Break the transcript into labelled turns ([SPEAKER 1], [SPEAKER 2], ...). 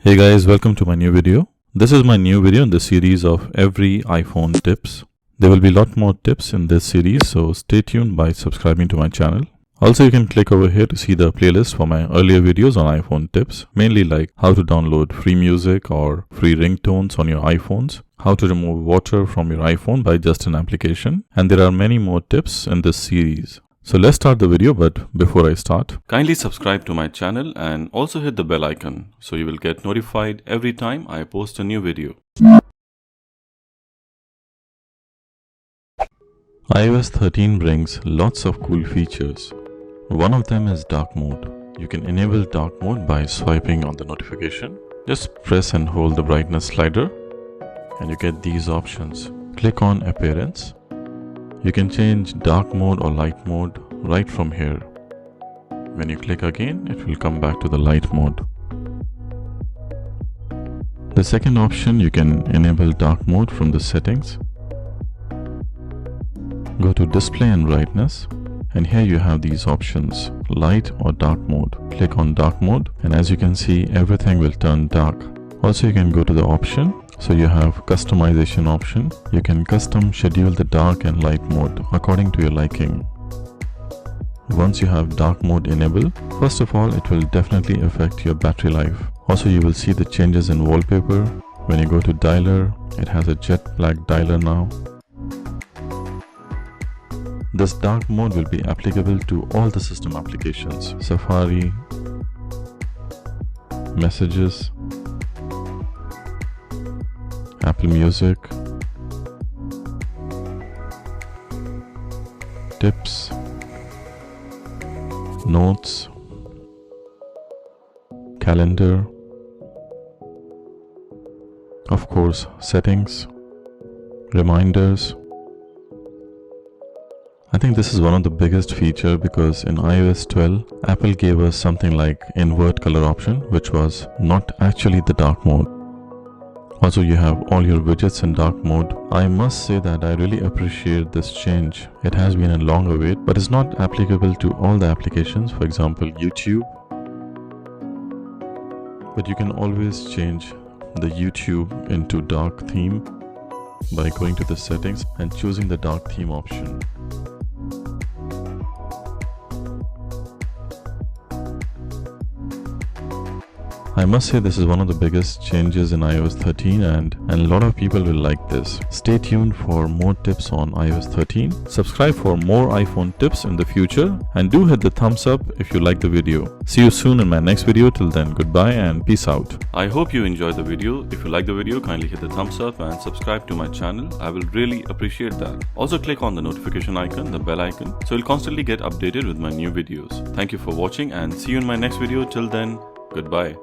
[SPEAKER 1] Hey guys, welcome to my new video. This is my new video in the series of every iPhone tips. There will be a lot more tips in this series, so stay tuned by subscribing to my channel. Also, you can click over here to see the playlist for my earlier videos on iPhone tips, mainly like how to download free music or free ringtones on your iPhones, how to remove water from your iPhone by just an application, and there are many more tips in this series. So let's start the video, but before I start, kindly subscribe to my channel and also hit the bell icon so you will get notified every time I post a new video. iOS 13 brings lots of cool features. One of them is dark mode. You can enable dark mode by swiping on the notification. Just press and hold the brightness slider and you get these options. Click on appearance. You can change dark mode or light mode right from here. When you click again, it will come back to the light mode. The second option, you can enable dark mode from the settings. Go to display and brightness, and here you have these options, light or dark mode. Click on dark mode, and as you can see, everything will turn dark. Also, you can go to the option. So you have customization option. You can custom schedule the dark and light mode according to your liking. Once you have dark mode enabled, first of all, it will definitely affect your battery life. Also, you will see the changes in wallpaper. When you go to dialer, it has a jet black dialer now. This dark mode will be applicable to all the system applications: Safari, Messages, Apple Music, Tips, Notes, Calendar, of course, Settings, Reminders. I think this is one of the biggest features because in iOS 12, Apple gave us something like invert color option, which was not actually the dark mode. Also, you have all your widgets in dark mode. I must say that I really appreciate this change. It has been a long await, but it's not applicable to all the applications. For example, YouTube. But you can always change the YouTube into dark theme by going to the settings and choosing the dark theme option. I must say this is one of the biggest changes in iOS 13 and a lot of people will like this. Stay tuned for more tips on iOS 13. Subscribe for more iPhone tips in the future and do hit the thumbs up if you like the video. See you soon in my next video. Till then, goodbye and peace out. I hope you enjoyed the video. If you like the video, kindly hit the thumbs up and subscribe to my channel. I will really appreciate that. Also click on the notification icon, the bell icon, so you'll constantly get updated with my new videos. Thank you for watching and see you in my next video. Till then, goodbye.